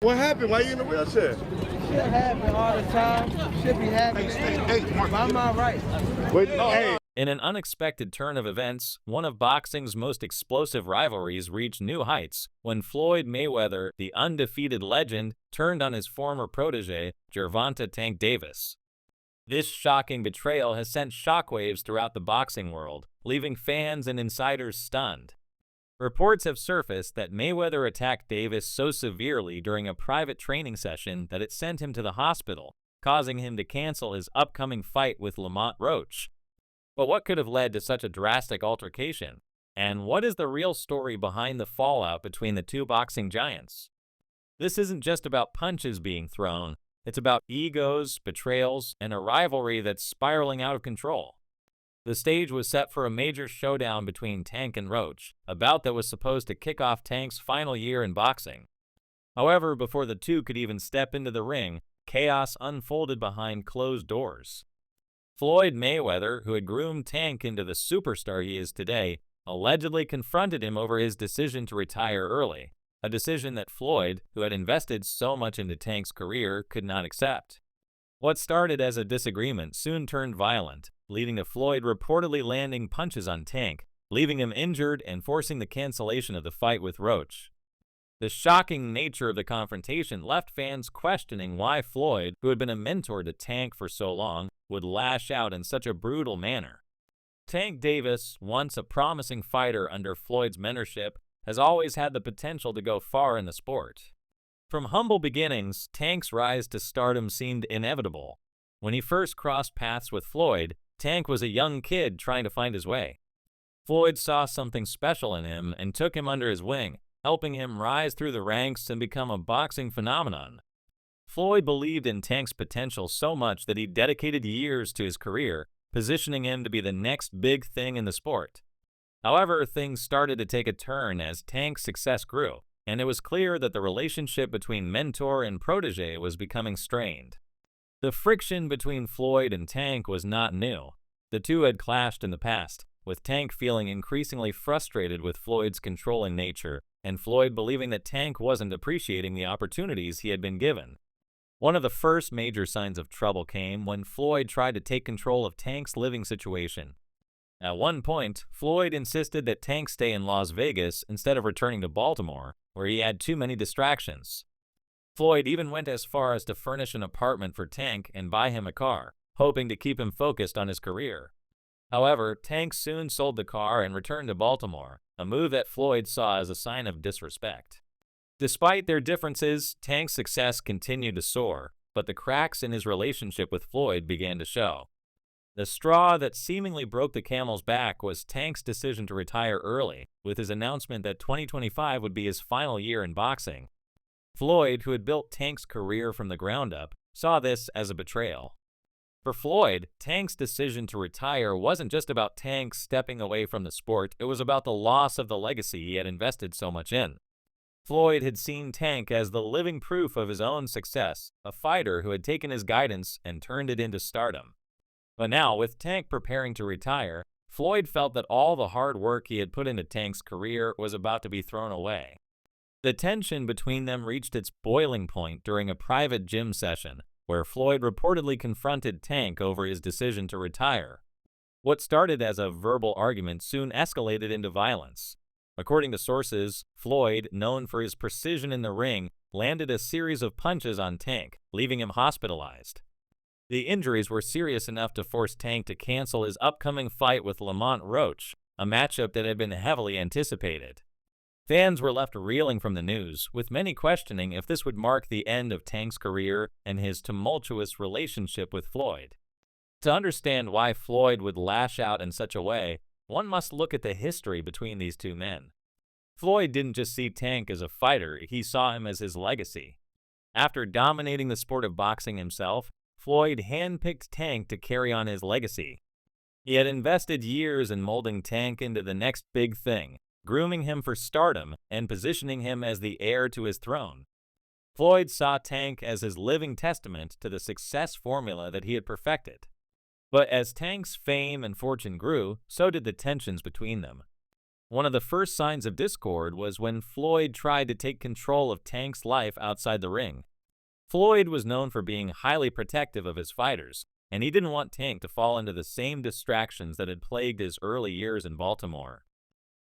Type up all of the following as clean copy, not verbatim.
What happened? Why you in the wheelchair? Shit happen all the time. Should be happening. Hey, Mark. I'm all right. Wait, hey. In an unexpected turn of events, one of boxing's most explosive rivalries reached new heights when Floyd Mayweather, the undefeated legend, turned on his former protege, Gervonta "Tank" Davis. This shocking betrayal has sent shockwaves throughout the boxing world, leaving fans and insiders stunned. Reports have surfaced that Mayweather attacked Davis so severely during a private training session that it sent him to the hospital, causing him to cancel his upcoming fight with Lamont Roach. But what could have led to such a drastic altercation? And what is the real story behind the fallout between the two boxing giants? This isn't just about punches being thrown, it's about egos, betrayals, and a rivalry that's spiraling out of control. The stage was set for a major showdown between Tank and Roach, a bout that was supposed to kick off Tank's final year in boxing. However, before the two could even step into the ring, chaos unfolded behind closed doors. Floyd Mayweather, who had groomed Tank into the superstar he is today, allegedly confronted him over his decision to retire early, a decision that Floyd, who had invested so much into Tank's career, could not accept. What started as a disagreement soon turned violent, leading to Floyd reportedly landing punches on Tank, leaving him injured and forcing the cancellation of the fight with Roach. The shocking nature of the confrontation left fans questioning why Floyd, who had been a mentor to Tank for so long, would lash out in such a brutal manner. Tank Davis, once a promising fighter under Floyd's mentorship, has always had the potential to go far in the sport. From humble beginnings, Tank's rise to stardom seemed inevitable. When he first crossed paths with Floyd, Tank was a young kid trying to find his way. Floyd saw something special in him and took him under his wing, helping him rise through the ranks and become a boxing phenomenon. Floyd believed in Tank's potential so much that he dedicated years to his career, positioning him to be the next big thing in the sport. However, things started to take a turn as Tank's success grew, and it was clear that the relationship between mentor and protege was becoming strained. The friction between Floyd and Tank was not new. The two had clashed in the past, with Tank feeling increasingly frustrated with Floyd's controlling nature, and Floyd believing that Tank wasn't appreciating the opportunities he had been given. One of the first major signs of trouble came when Floyd tried to take control of Tank's living situation. At one point, Floyd insisted that Tank stay in Las Vegas instead of returning to Baltimore, where he had too many distractions. Floyd even went as far as to furnish an apartment for Tank and buy him a car, hoping to keep him focused on his career. However, Tank soon sold the car and returned to Baltimore, a move that Floyd saw as a sign of disrespect. Despite their differences, Tank's success continued to soar, but the cracks in his relationship with Floyd began to show. The straw that seemingly broke the camel's back was Tank's decision to retire early, with his announcement that 2025 would be his final year in boxing. Floyd, who had built Tank's career from the ground up, saw this as a betrayal. For Floyd, Tank's decision to retire wasn't just about Tank stepping away from the sport, it was about the loss of the legacy he had invested so much in. Floyd had seen Tank as the living proof of his own success, a fighter who had taken his guidance and turned it into stardom. But now, with Tank preparing to retire, Floyd felt that all the hard work he had put into Tank's career was about to be thrown away. The tension between them reached its boiling point during a private gym session, where Floyd reportedly confronted Tank over his decision to retire. What started as a verbal argument soon escalated into violence. According to sources, Floyd, known for his precision in the ring, landed a series of punches on Tank, leaving him hospitalized. The injuries were serious enough to force Tank to cancel his upcoming fight with Lamont Roach, a matchup that had been heavily anticipated. Fans were left reeling from the news, with many questioning if this would mark the end of Tank's career and his tumultuous relationship with Floyd. To understand why Floyd would lash out in such a way, one must look at the history between these two men. Floyd didn't just see Tank as a fighter, he saw him as his legacy. After dominating the sport of boxing himself, Floyd handpicked Tank to carry on his legacy. He had invested years in molding Tank into the next big thing, grooming him for stardom and positioning him as the heir to his throne. Floyd saw Tank as his living testament to the success formula that he had perfected. But as Tank's fame and fortune grew, so did the tensions between them. One of the first signs of discord was when Floyd tried to take control of Tank's life outside the ring. Floyd was known for being highly protective of his fighters, and he didn't want Tank to fall into the same distractions that had plagued his early years in Baltimore.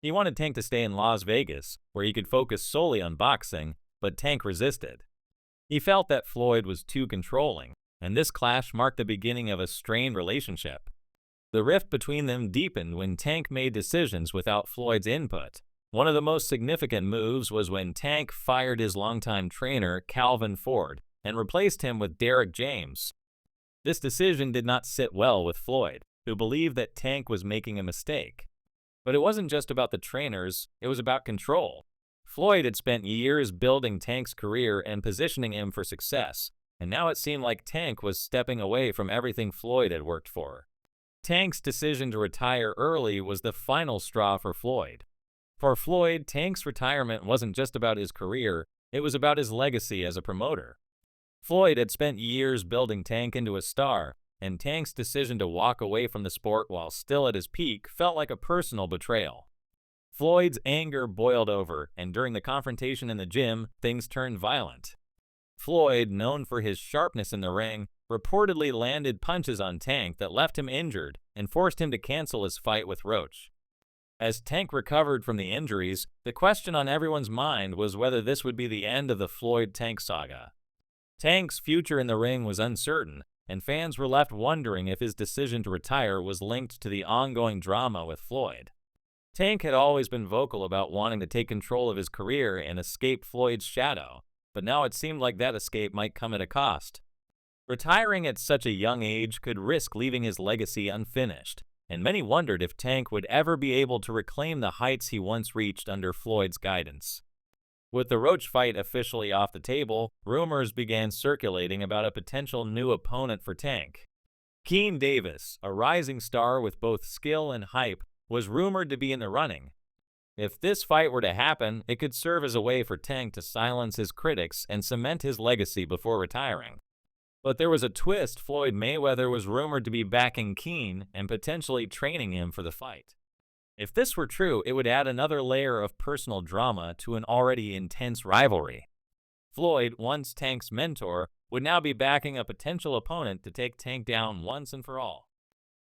He wanted Tank to stay in Las Vegas, where he could focus solely on boxing, but Tank resisted. He felt that Floyd was too controlling, and this clash marked the beginning of a strained relationship. The rift between them deepened when Tank made decisions without Floyd's input. One of the most significant moves was when Tank fired his longtime trainer, Calvin Ford, and replaced him with Derrick James. This decision did not sit well with Floyd, who believed that Tank was making a mistake. But it wasn't just about the trainers, it was about control. Floyd had spent years building Tank's career and positioning him for success, and now it seemed like Tank was stepping away from everything Floyd had worked for. Tank's decision to retire early was the final straw for Floyd. For Floyd, Tank's retirement wasn't just about his career, it was about his legacy as a promoter. Floyd had spent years building Tank into a star, and Tank's decision to walk away from the sport while still at his peak felt like a personal betrayal. Floyd's anger boiled over, and during the confrontation in the gym, things turned violent. Floyd, known for his sharpness in the ring, reportedly landed punches on Tank that left him injured and forced him to cancel his fight with Roach. As Tank recovered from the injuries, the question on everyone's mind was whether this would be the end of the Floyd-Tank saga. Tank's future in the ring was uncertain, and fans were left wondering if his decision to retire was linked to the ongoing drama with Floyd. Tank had always been vocal about wanting to take control of his career and escape Floyd's shadow, but now it seemed like that escape might come at a cost. Retiring at such a young age could risk leaving his legacy unfinished, and many wondered if Tank would ever be able to reclaim the heights he once reached under Floyd's guidance. With the Roach fight officially off the table, rumors began circulating about a potential new opponent for Tank. Keen Davis, a rising star with both skill and hype, was rumored to be in the running. If this fight were to happen, it could serve as a way for Tank to silence his critics and cement his legacy before retiring. But there was a twist. Floyd Mayweather was rumored to be backing Keen and potentially training him for the fight. If this were true, it would add another layer of personal drama to an already intense rivalry. Floyd, once Tank's mentor, would now be backing a potential opponent to take Tank down once and for all.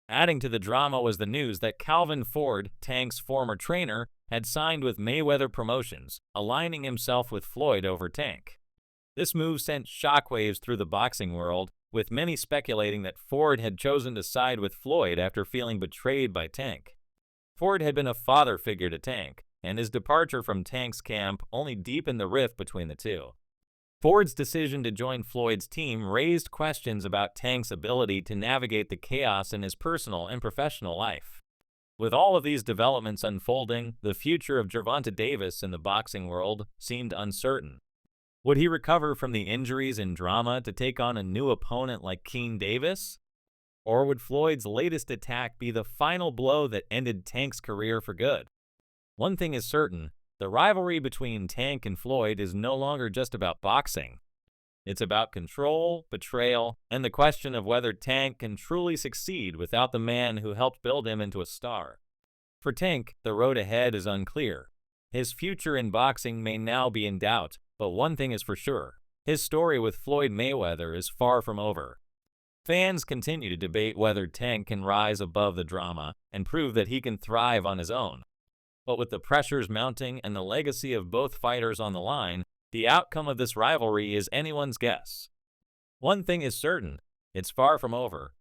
Adding to the drama was the news that Calvin Ford, Tank's former trainer, had signed with Mayweather Promotions, aligning himself with Floyd over Tank. This move sent shockwaves through the boxing world, with many speculating that Ford had chosen to side with Floyd after feeling betrayed by Tank. Ford had been a father figure to Tank, and his departure from Tank's camp only deepened the rift between the two. Ford's decision to join Floyd's team raised questions about Tank's ability to navigate the chaos in his personal and professional life. With all of these developments unfolding, the future of Gervonta Davis in the boxing world seemed uncertain. Would he recover from the injuries and drama to take on a new opponent like Keen Davis? Or would Floyd's latest attack be the final blow that ended Tank's career for good? One thing is certain, the rivalry between Tank and Floyd is no longer just about boxing. It's about control, betrayal, and the question of whether Tank can truly succeed without the man who helped build him into a star. For Tank, the road ahead is unclear. His future in boxing may now be in doubt, but one thing is for sure, his story with Floyd Mayweather is far from over. Fans continue to debate whether Tank can rise above the drama and prove that he can thrive on his own. But with the pressures mounting and the legacy of both fighters on the line, the outcome of this rivalry is anyone's guess. One thing is certain, it's far from over,